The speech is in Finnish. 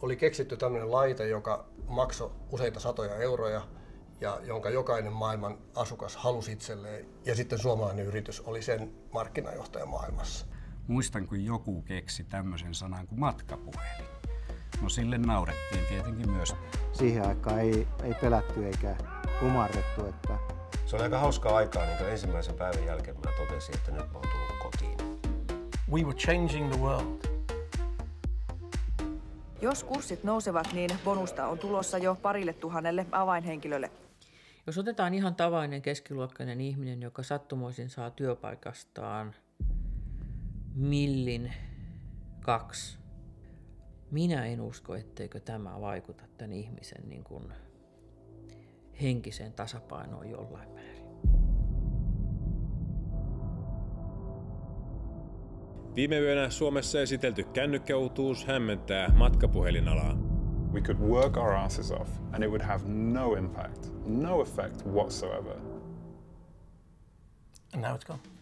oli keksitty tämmöinen laite, joka maksoi useita satoja euroja ja jonka jokainen maailman asukas halusi itselleen. Ja sitten suomalainen yritys oli sen markkinajohtaja maailmassa. Muistan, kun joku keksi tämmöisen sanan kuin matkapuhelin. No sille naurettiin tietenkin myös. Siihen aikaan ei pelätty eikä kumarrettu. Että... Se oli aika hauskaa aikaa, niin ensimmäisen päivän jälkeen mä totesin, että nyt mä oon tullut kotiin. We were changing the world. Jos kurssit nousevat, niin bonusta on tulossa jo 2,000 avainhenkilölle. Jos otetaan ihan tavallinen keskiluokkainen ihminen, joka sattumoisin saa työpaikastaan 1,2 $1,000, minä en usko, etteikö tämä vaikuta tämän ihmisen niin kuin henkiseen tasapainoon jollain määrin. Viime yönä Suomessa esitelty kännykkäuutuus hämmentää matkapuhelinalaa. We could work our asses off and it would have no impact, no effect whatsoever. And now it's gone.